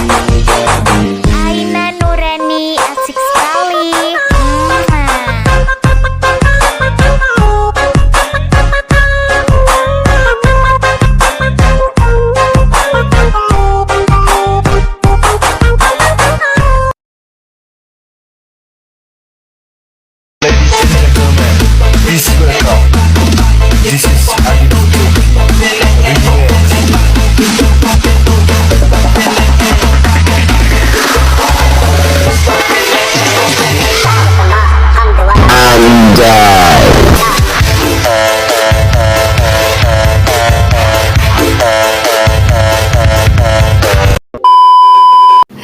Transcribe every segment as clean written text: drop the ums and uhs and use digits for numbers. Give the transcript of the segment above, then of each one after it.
Aina Nurani asik sekali. Please welcome. This is Adit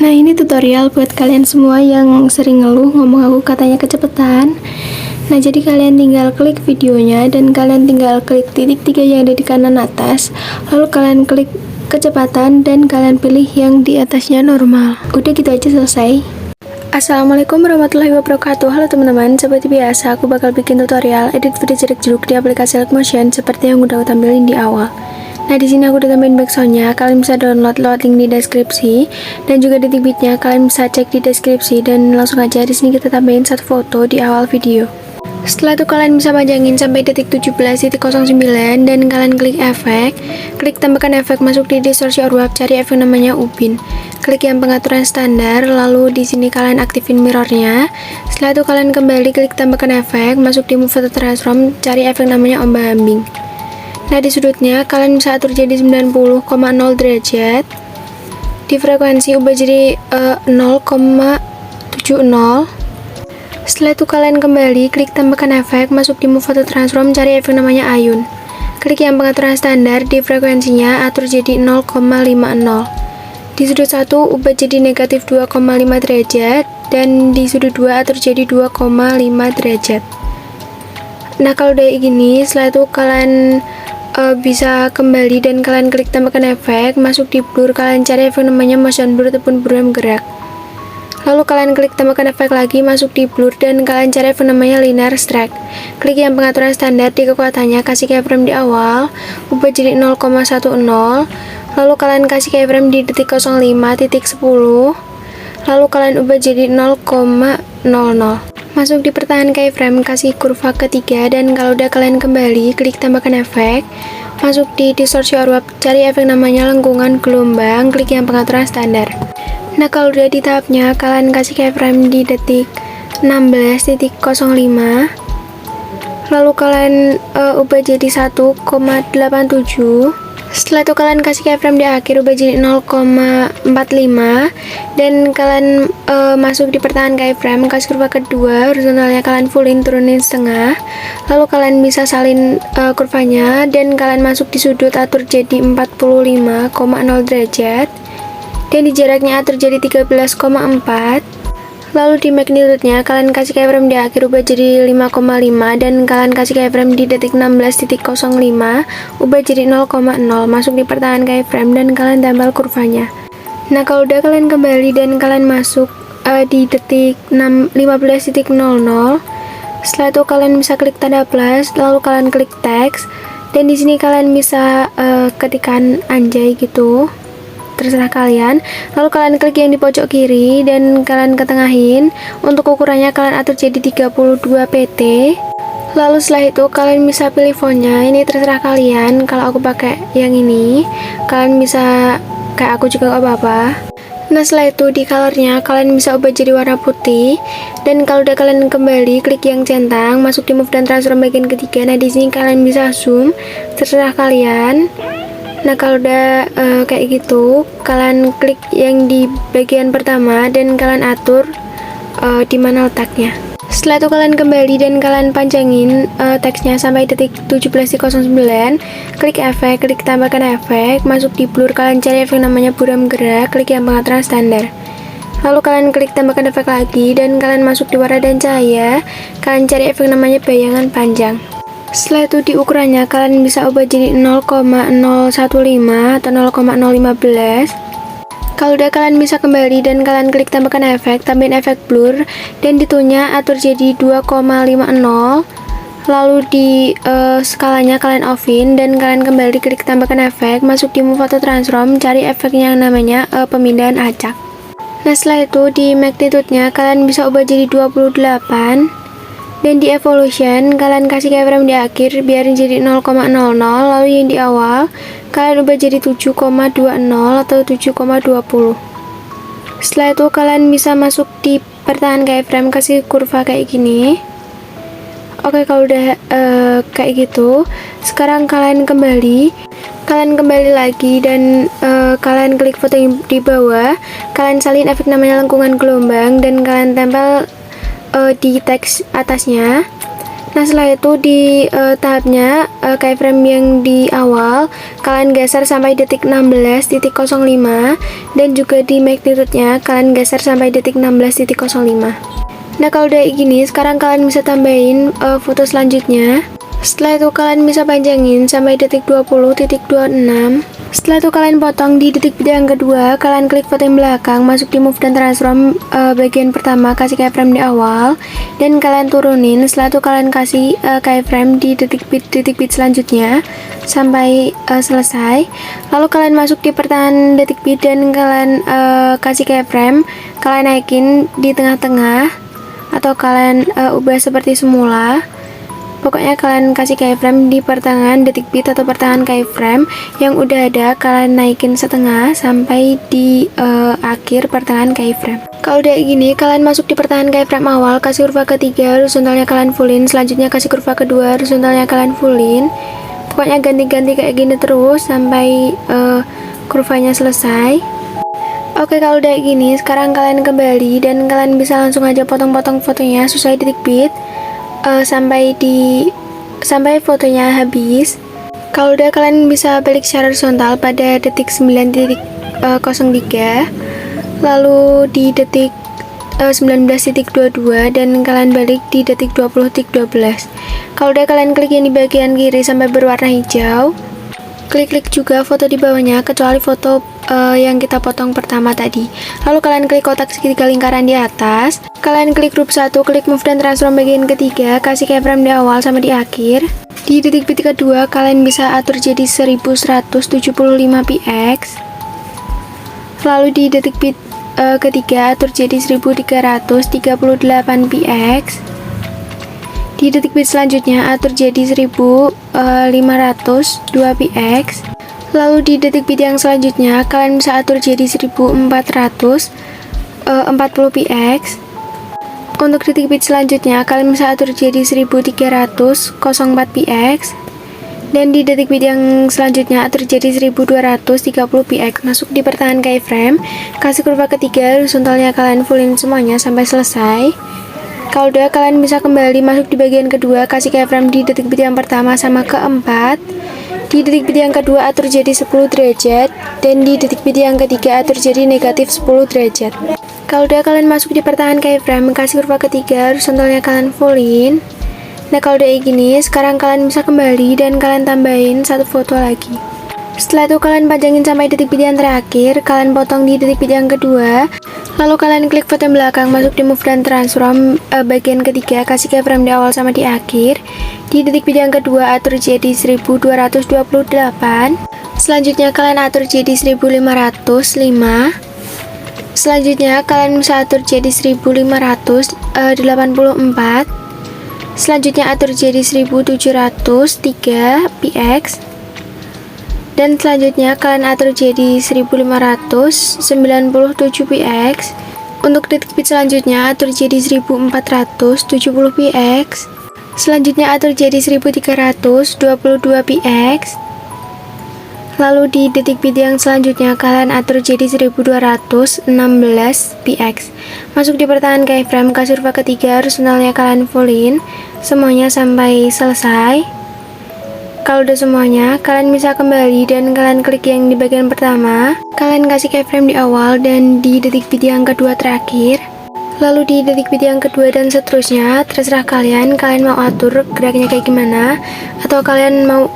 Nah, ini tutorial buat kalian semua yang sering ngeluh ngomong aku katanya kecepatan. Nah, jadi kalian tinggal klik videonya dan kalian tinggal klik titik 3 yang ada di kanan atas. Lalu kalian klik kecepatan dan kalian pilih yang di atasnya normal. Udah gitu aja, selesai. Assalamualaikum warahmatullahi wabarakatuh. Halo teman-teman, seperti biasa aku bakal bikin tutorial edit video jerak jeruk di aplikasi Lookmotion seperti yang udah aku tampilin di awal. Nah, di sini aku udah tambahin backsoundnya. Kalian bisa download lewat link di deskripsi dan juga detik bitnya kalian bisa cek di deskripsi, dan langsung aja di sini kita tambahin satu foto di awal video. Setelah itu kalian bisa panjangin sampai detik 17.09 dan kalian klik efek, klik tambahkan efek, masuk di distorsi or warp, cari efek namanya Ubin. Klik yang pengaturan standar, lalu di sini kalian aktifin mirrornya. Setelah itu kalian kembali klik tambahkan efek, masuk di move photo transform, cari efek namanya ombak ambing. Nah, di sudutnya kalian bisa atur jadi 90,0 derajat. Di frekuensi ubah jadi 0,70. Setelah itu kalian kembali klik tambahkan efek, masuk di move photo transform, cari efek namanya Ayun. Klik yang pengaturan standar, di frekuensinya atur jadi 0,50. Di sudut 1 ubah jadi negatif 2,5 derajat dan di sudut 2 atur jadi 2,5 derajat. Nah, kalau udah gini, setelah itu kalian bisa kembali dan kalian klik tambahkan efek, masuk di blur, kalian cari efek namanya motion blur ataupun buram gerak. Lalu kalian klik tambahkan efek lagi, masuk di blur dan kalian cari efek namanya linear strike. Klik yang pengaturan standar, di kekuatannya kasih keyframe di awal, ubah jadi 0,10. Lalu kalian kasih keyframe di detik 05.10. Lalu kalian ubah jadi 0,00. Masuk di pertahanan keyframe, kasih kurva ketiga, dan kalau udah kalian kembali klik tambahkan efek, masuk di distorsi or warp, cari efek namanya lengkungan gelombang, klik yang pengaturan standar. Nah, kalau udah di tahapnya kalian kasih keyframe di detik 16.05, lalu kalian ubah jadi 1,87. Setelah itu kalian kasih keyframe di akhir, ubah jadi 0,45 dan kalian masuk di pertahanan keyframe, kasih kurva kedua, horizontalnya kalian fullin, turunin setengah. Lalu kalian bisa salin kurvanya dan kalian masuk di sudut, atur jadi 45,0 derajat dan di jaraknya atur jadi 13,4. Lalu di magnitude-nya kalian kasih keyframe di akhir, ubah jadi 5,5 dan kalian kasih keyframe di detik 16.05, ubah jadi 0,0. Masuk di pertahanan keyframe dan kalian tambal kurvanya. Nah, kalau udah kalian kembali dan kalian masuk di detik 15.00, setelah itu kalian bisa klik tanda plus, lalu kalian klik teks dan di sini kalian bisa ketikkan anjay gitu, terserah kalian. Lalu kalian klik yang di pojok kiri dan kalian ketengahin. Untuk ukurannya kalian atur jadi 32 pt. Lalu setelah itu kalian bisa pilih fontnya, ini terserah kalian. Kalau aku pakai yang ini, kalian bisa kayak aku juga gak apa-apa. Nah, setelah itu di colornya kalian bisa ubah jadi warna putih, dan kalau udah kalian kembali klik yang centang, masuk di move dan transform bagian ketiga. Nah, di sini kalian bisa zoom, terserah kalian. Nah, kalau udah kayak gitu, kalian klik yang di bagian pertama dan kalian atur di mana letaknya. Setelah itu kalian kembali dan kalian panjangin teksnya sampai detik 17.09. Klik efek, klik tambahkan efek, masuk di blur, kalian cari efek namanya buram gerak, klik yang pengaturan standar. Lalu kalian klik tambahkan efek lagi dan kalian masuk di warna dan cahaya, kalian cari efek namanya bayangan panjang. Setelah itu di ukurannya kalian bisa ubah jadi 0,015 atau 0,015. Kalau udah kalian bisa kembali dan kalian klik tambahkan efek, tambahin efek blur dan ditunya atur jadi 2,50. Lalu di skalanya kalian offin dan kalian kembali klik tambahkan efek, masuk di move auto transform, cari efeknya yang namanya pemindahan acak. Nah setelah itu di magnitude-nya kalian bisa ubah jadi 28, dan di evolution kalian kasih keyframe di akhir biarin jadi 0,00, lalu yang di awal kalian ubah jadi 7,20 atau 7,20. Setelah itu kalian bisa masuk di pertahanan keyframe, kasih kurva kayak gini. Oke, kalau udah kayak gitu, sekarang kalian kembali lagi dan kalian klik foto yang di bawah, kalian salin efek namanya lengkungan gelombang dan kalian tempel di teks atasnya. Nah setelah itu di tahapnya keyframe yang di awal kalian geser sampai detik 16.05 dan juga di magnitude-nya kalian geser sampai detik 16.05. Nah kalau udah gini, sekarang kalian bisa tambahin foto selanjutnya. Setelah itu kalian bisa panjangin sampai detik 20.26. Setelah itu kalian potong di detik yang kedua, kalian klik foto yang belakang, masuk di move dan transform bagian pertama, kasih keyframe di awal dan kalian turunin. Setelah itu kalian kasih keyframe di detik bit selanjutnya sampai selesai. Lalu kalian masuk di pertahanan detik bit dan kalian kasih keyframe, kalian naikin di tengah-tengah atau kalian ubah seperti semula. Pokoknya kalian kasih keyframe di pertengahan detik bit atau pertengahan keyframe yang udah ada, kalian naikin setengah sampai di akhir pertengahan keyframe. Kalau udah gini, kalian masuk di pertengahan keyframe awal, kasih kurva ketiga, horizontalnya kalian fullin, selanjutnya kasih kurva kedua, horizontalnya kalian fullin. Pokoknya ganti-ganti kayak gini terus sampai kurvanya selesai. Oke, kalau udah gini, sekarang kalian kembali dan kalian bisa langsung aja potong-potong fotonya sesuai detik bit. Sampai fotonya habis. Kalau udah kalian bisa balik secara horizontal pada detik 9.03, lalu di detik 19.22 dan kalian balik di detik 20.12. Kalau udah kalian klik yang di bagian kiri sampai berwarna hijau, klik juga foto di bawahnya kecuali foto yang kita potong pertama tadi. Lalu kalian klik kotak segitiga lingkaran di atas, kalian klik group 1, klik move dan transform bagian ketiga, kasih keyframe di awal sama di akhir. Di detik bit kedua kalian bisa atur jadi 1175 px. Lalu di detik bit ketiga atur jadi 1338 px. Di detik bit selanjutnya atur jadi 1502 px. Lalu di detik bit yang selanjutnya kalian bisa atur jadi 1440 px. Untuk detik bit selanjutnya kalian bisa atur jadi 1304 px. Dan di detik bit yang selanjutnya atur jadi 1230 px. Masuk di pertahanan keyframe, kasih kurva ketiga, horizontalnya kalian fullin semuanya sampai selesai. Kalau udah kalian bisa kembali masuk di bagian kedua, kasih keyframe di detik bit yang pertama sama keempat. Di detik bit yang kedua atur jadi 10 derajat dan di detik bit yang ketiga atur jadi negatif 10 derajat. Kalau udah kalian masuk di pertahanan keyframe, kasih kurva ketiga, horizontalnya kalian fullin. Nah kalau udah gini, sekarang kalian bisa kembali dan kalian tambahin satu foto lagi. Setelah itu kalian panjangin sampai detik bit yang terakhir, kalian potong di detik bit yang kedua. Lalu kalian klik foto yang belakang, masuk di move dan transform bagian ketiga, kasih keyframe di awal sama di akhir. Di detik bit yang kedua atur jadi 1228. Selanjutnya kalian atur jadi 1505. Selanjutnya kalian bisa atur jadi 1584. Selanjutnya atur jadi 1703 px. Dan selanjutnya kalian atur jadi 1597 px. Untuk detik bit selanjutnya atur jadi 1470 px. Selanjutnya atur jadi 1322 px. Lalu di detik bit yang selanjutnya kalian atur jadi 1216 px. Masuk di pertahanan keyframe, kasih kurva ketiga, horizontalnya kalian fullin semuanya sampai selesai. Kalau udah semuanya, kalian bisa kembali dan kalian klik yang di bagian pertama. Kalian kasih keyframe di awal dan di detik bit yang kedua terakhir. Lalu di detik bit yang kedua dan seterusnya, terserah kalian mau atur geraknya kayak gimana. Atau kalian mau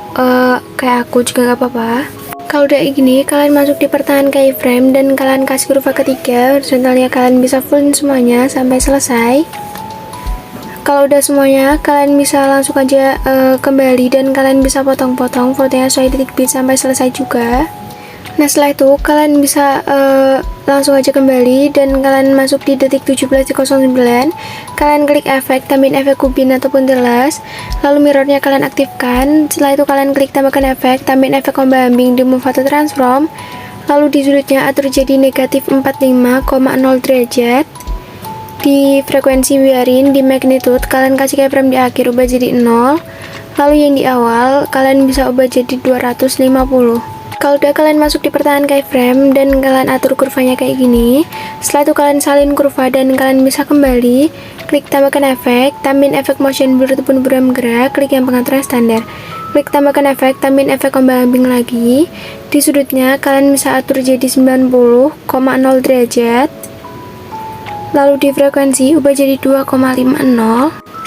kayak aku juga gak apa-apa. Kalau udah gini, kalian masuk di pertahanan keyframe dan kalian kasih kurva ketiga, horizontalnya kalian bisa fullin semuanya sampai selesai. kalau udah semuanya, kalian bisa langsung aja kembali dan kalian bisa potong-potong fotonya sesuai detik bit sampai selesai juga. Nah setelah itu kalian bisa langsung aja kembali dan kalian masuk di detik 17.09. Kalian klik efek, tambahin efek kubin ataupun telas, lalu mirrornya kalian aktifkan. Setelah itu kalian klik tambahkan efek, tambahin efek ombak ambing di move atau transform, lalu di sudutnya atur jadi negatif 45,0 derajat. Di frekuensi biarin, di magnitude kalian kasih keyframe di akhir ubah jadi 0, lalu yang di awal kalian bisa ubah jadi 250. Kalau udah kalian masuk di pertahanan keyframe dan kalian atur kurvanya kayak gini, setelah itu kalian salin kurva dan kalian bisa kembali, klik tambahkan efek, tambahin efek motion blur ataupun buram gerak, klik yang pengaturan standar, klik tambahkan efek, tambahin efek ombak ambing lagi. Di sudutnya kalian bisa atur jadi 90,0 derajat. Lalu di frekuensi ubah jadi 2,50.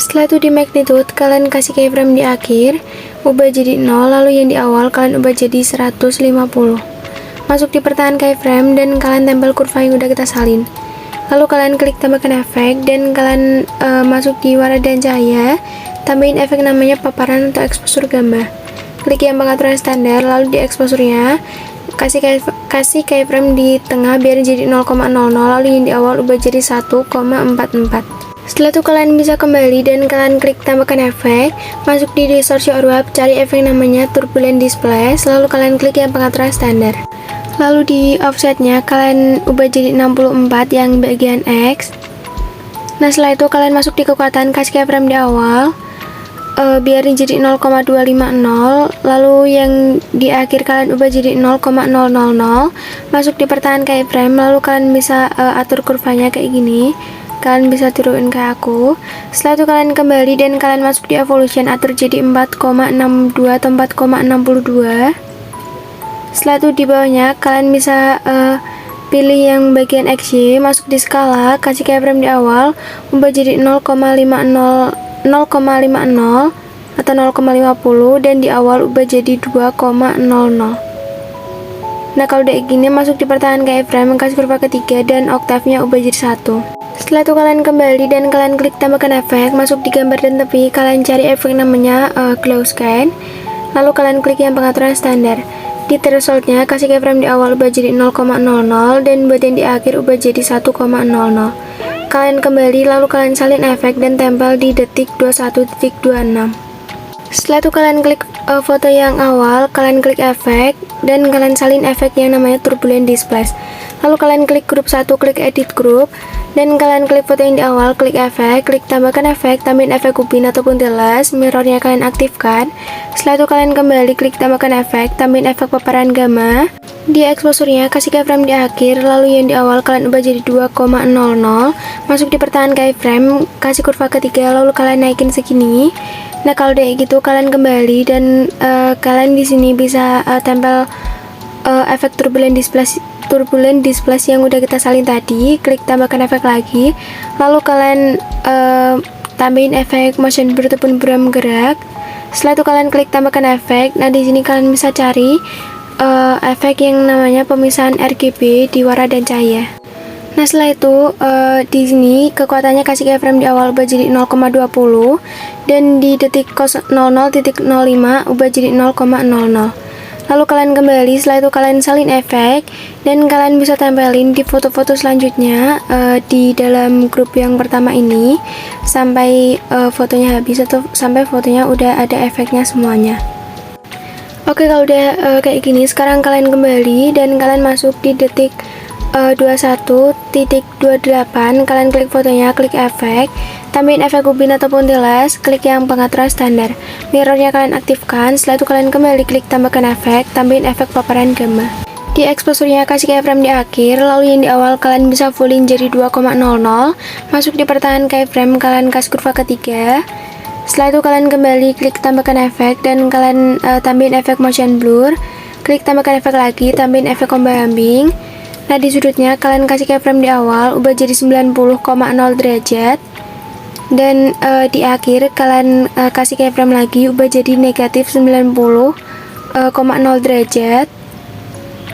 Setelah itu di magnitude kalian kasih keyframe di akhir, ubah jadi 0, lalu yang di awal kalian ubah jadi 150. Masuk di pertahanan keyframe dan kalian tempel kurva yang udah kita salin. Lalu kalian klik tambahkan efek dan kalian masuk di warna dan cahaya, tambahin efek namanya paparan atau exposure gambar. Klik yang pengaturan standar, lalu di exposure-nya kasih keyframe di tengah biar jadi 0,00, lalu yang di awal ubah jadi 1,44. Setelah itu kalian bisa kembali dan kalian klik tambahkan efek, masuk di distortion or warp, cari efek namanya turbulent displace, lalu kalian klik yang pengaturan standar. Lalu di offsetnya kalian ubah jadi 64 yang bagian X. Nah setelah itu kalian masuk di kekuatan, kasih keyframe di awal, biarin jadi 0,250, lalu yang di akhir kalian ubah jadi 0,000. Masuk di pertahanan keyframe, lalu kalian bisa atur kurvanya kayak gini, kalian bisa turunin ke aku. Setelah itu kalian kembali dan kalian masuk di evolution, atur jadi 4,62 atau 4,62. Setelah itu di bawahnya kalian bisa pilih yang bagian XY, masuk di skala, kasih keyframe di awal, ubah jadi 0,50 atau 0,50 dan di awal ubah jadi 2,00. Nah kalau udah gini masuk di pertahanan keyframe, kasih kurva ketiga dan oktavnya ubah jadi 1. Setelah itu kalian kembali dan kalian klik tambahkan efek, masuk di gambar dan tepi, kalian cari efek namanya glow scan, lalu kalian klik yang pengaturan standar. Di thresholdnya kasih keyframe di awal ubah jadi 0,00 dan buat yang di akhir ubah jadi 1,00. Kalian kembali lalu kalian salin efek dan tempel di detik 21.26. Setelah itu kalian klik foto yang awal, kalian klik efek dan kalian salin efek yang namanya turbulent displace. Lalu kalian klik grup 1, klik edit group dan kalian klik foto yang di awal, klik efek, klik tambahkan efek, tambahin efek kubin ataupun telas, mirrornya kalian aktifkan. Setelah itu kalian kembali klik tambahkan efek, tambahin efek paparan gamma. Di exposure-nya kasih keyframe di akhir, lalu yang di awal kalian ubah jadi 2,00. Masuk di pertahanan keyframe, kasih kurva ketiga, lalu kalian naikin segini. Nah kalau udah gitu kalian kembali dan kalian di sini bisa tempel efek turbulent displace yang udah kita salin tadi. Klik tambahkan efek lagi, lalu kalian tambahin efek motion blur ataupun buram gerak. Setelah itu kalian klik tambahkan efek. Nah di sini kalian bisa cari efek yang namanya pemisahan RGB di warna dan cahaya. Nah setelah itu di sini kekuatannya kasih keyframe di awal ubah jadi 0,20 dan di detik 00.05 ubah jadi 0,00. Lalu kalian kembali, setelah itu kalian salin efek dan kalian bisa tempelin di foto-foto selanjutnya di dalam grup yang pertama ini sampai fotonya habis atau sampai fotonya udah ada efeknya semuanya. Oke kalau udah kayak gini, sekarang kalian kembali dan kalian masuk di detik 21.28, kalian klik fotonya, klik efek, tambahin efek kubin ataupun telas, klik yang pengaturan standar, mirrornya kalian aktifkan. Setelah itu kalian kembali klik tambahkan efek, tambahin efek paparan gamma. Di exposure-nya kasih keyframe di akhir, lalu yang di awal kalian bisa fullin jadi 2,00. Masuk di pertahanan keyframe, kalian kasih kurva ketiga. Setelah itu kalian kembali klik tambahkan efek dan kalian tambahin efek motion blur, klik tambahkan efek lagi, tambahin efek ombak ambing. Nah di sudutnya kalian kasih keyframe di awal ubah jadi 90,0 derajat dan di akhir kalian kasih keyframe lagi ubah jadi negatif 90,0 derajat.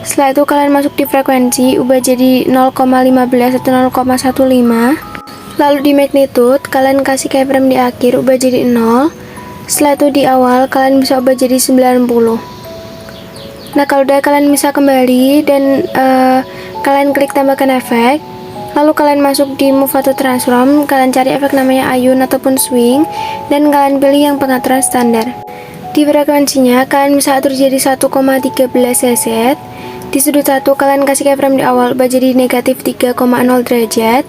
Setelah itu kalian masuk di frekuensi ubah jadi 0,15 atau 0,15. Lalu di magnitude, kalian kasih keyframe di akhir, ubah jadi 0. Setelah itu di awal, kalian bisa ubah jadi 90. Nah, kalau udah kalian bisa kembali dan kalian klik tambahkan efek. Lalu kalian masuk di move atau transform, kalian cari efek namanya ayun ataupun swing, dan kalian pilih yang pengaturan standar. Di frekuensinya, kalian bisa atur jadi 1,13 Hz. Di sudut 1, kalian kasih keyframe di awal, ubah jadi negatif 3,0 derajat,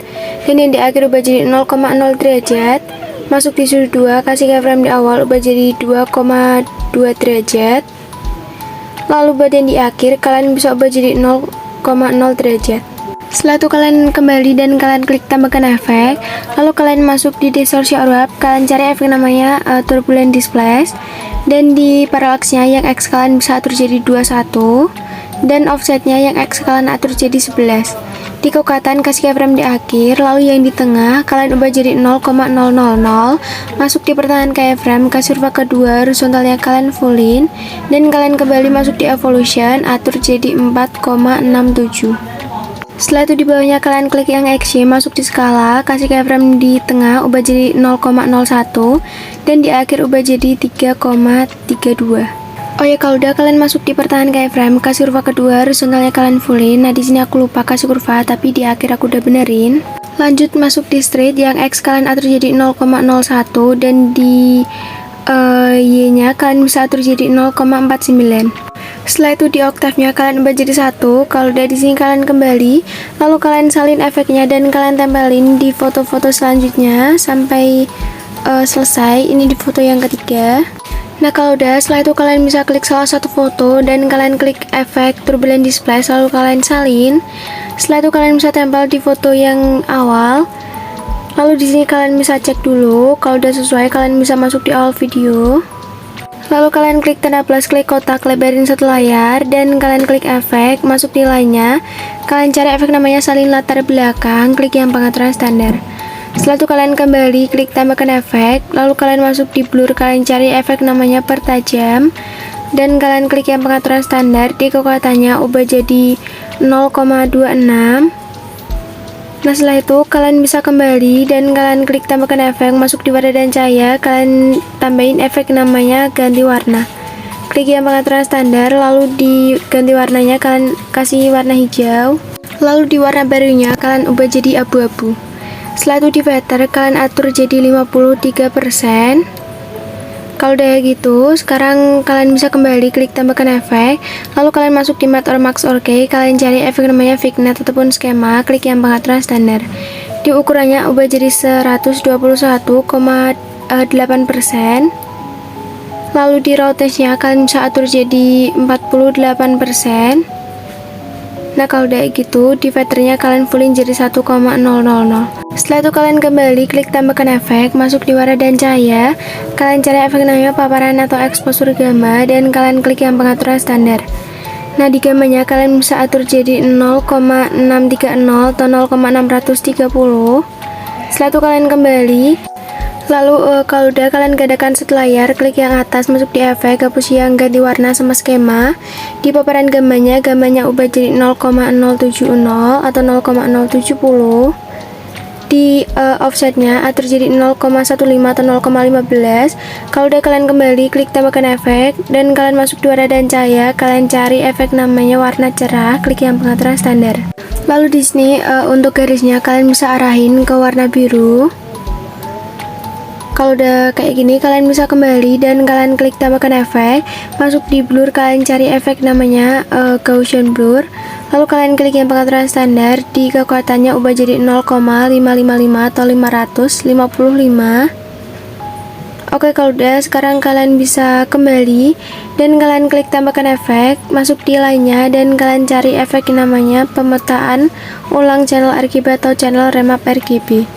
dan yang di akhir ubah jadi 0,0 derajat. Masuk di sudut 2, kasih keyframe di awal, ubah jadi 2,2 derajat. Lalu buat yang di akhir, kalian bisa ubah jadi 0,0 derajat. Setelah itu kalian kembali dan kalian klik tambahkan efek. Lalu kalian masuk di distortion or warp, kalian cari efek namanya turbulent displace. Dan di parallax-nya yang X kalian bisa atur jadi 21. Dan offsetnya yang X kalian atur jadi 11. Di kekuatan kasih keyframe di akhir. Lalu yang di tengah kalian ubah jadi 0,000. Masuk di pertengahan keyframe, kasih kurva kedua, horizontalnya kalian fullin. Dan kalian kembali masuk di evolution, atur jadi 4,67. Setelah itu di bawahnya kalian klik yang XY, masuk di skala, kasih keyframe di tengah, ubah jadi 0,01, dan di akhir ubah jadi 3,32. Oh ya, kalau udah kalian masuk di pertengahan keyframe, kasih kurva kedua, horizontalnya kalian fullin. Nah, di sini aku lupa kasih kurva, tapi di akhir aku udah benerin. Lanjut masuk di straight, yang X kalian atur jadi 0,01, dan di Y-nya kalian bisa atur jadi 0,49. Setelah itu di oktavnya kalian ubah jadi 1. Kalau udah di sini kalian kembali, lalu kalian salin efeknya dan kalian tempelin di foto-foto selanjutnya sampai selesai. Ini di foto yang ketiga. Nah, kalau udah, setelah itu kalian bisa klik salah satu foto dan kalian klik efek turbulent display, lalu kalian salin. Setelah itu kalian bisa tempel di foto yang awal. Lalu di sini kalian bisa cek dulu. Kalau udah sesuai, kalian bisa masuk di awal video. Lalu kalian klik tanda plus, klik kotak, lebarin satu layar, dan kalian klik efek, masuk nilainya. Kalian cari efek namanya salin latar belakang, klik yang pengaturan standar. Setelah itu kalian kembali, klik tambahkan efek, lalu kalian masuk di blur, kalian cari efek namanya pertajam, dan kalian klik yang pengaturan standar. Di kekuatannya ubah jadi 0,26. Nah, setelah itu kalian bisa kembali dan kalian klik tambahkan efek, masuk di warna dan cahaya, kalian tambahin efek namanya ganti warna. Klik yang pengaturan standar, lalu di ganti warnanya kalian kasih warna hijau. Lalu di warna barunya kalian ubah jadi abu-abu. Setelah itu di filter kalian atur jadi 53%. Kalau udah gitu, sekarang kalian bisa kembali klik tambahkan efek, lalu kalian masuk di matte or max or key, kalian cari efek namanya vignette ataupun skema, klik yang pengaturan standar. Di ukurannya ubah jadi 121,8%. Lalu di rotation-nya kalian bisa atur jadi 48%. Nah, kalau udah gitu, di filternya kalian fullin jadi 1,000. Setelah itu kalian kembali klik tambahkan efek, masuk di warna dan cahaya, kalian cari efek namanya paparan atau exposure gamma, dan kalian klik yang pengaturan standar. Nah, di gammanya kalian bisa atur jadi 0,630 atau 0,630. Setelah itu kalian kembali, lalu kalau udah kalian gadakan satu layar, klik yang atas, masuk di efek, hapus yang ganti warna sama skema. Di paparan gammanya ubah jadi 0,070 atau 0,070. Di offsetnya atur jadi 0,15 atau 0,15. Kalau udah kalian kembali, klik tambahkan efek, dan kalian masuk di warna dan cahaya, kalian cari efek namanya warna cerah, klik yang pengaturan standar. Lalu di sini untuk garisnya kalian bisa arahin ke warna biru. Kalau udah kayak gini, kalian bisa kembali dan kalian klik tambahkan efek, masuk di blur, kalian cari efek namanya Gaussian blur, lalu kalian klik yang pengaturan standar. Di kekuatannya ubah jadi 0,555 atau 555. Oke, kalau udah, sekarang kalian bisa kembali dan kalian klik tambahkan efek, masuk di lainnya, dan kalian cari efek namanya pemetaan ulang channel RGB atau channel remap RGB.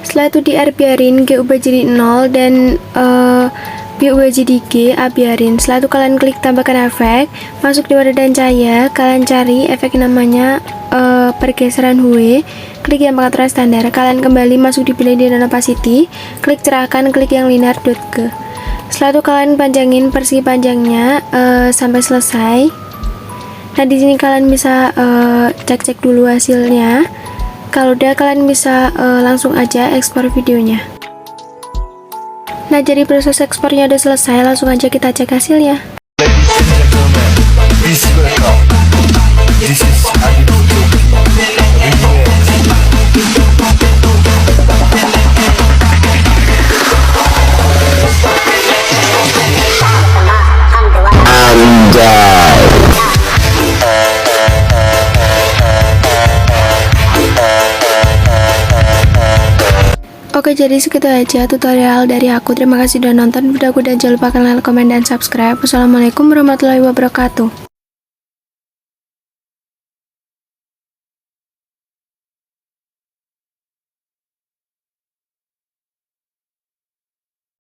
Setelah itu di R biarin, G ubah jadi 0, dan B ubah jadi G, A biarin. Setelah itu kalian klik tambahkan efek, masuk di warna dan cahaya, kalian cari efek namanya pergeseran hue, klik yang pengaturan standar. Kalian kembali masuk di blending dan opacity, klik cerahkan, klik yang linear .g. Setelah itu kalian panjangin persegi panjangnya sampai selesai. Nah, di sini kalian bisa cek-cek dulu hasilnya. Kalau udah, kalian bisa langsung aja ekspor videonya. Nah, jadi proses ekspornya udah selesai, langsung aja kita cek hasilnya. Ladies and gentlemen, please welcome. This is Adit Oke, jadi segitu aja tutorial dari aku. Terima kasih udah nonton video aku dan jangan lupa like, comment, dan subscribe. Wassalamualaikum warahmatullahi wabarakatuh.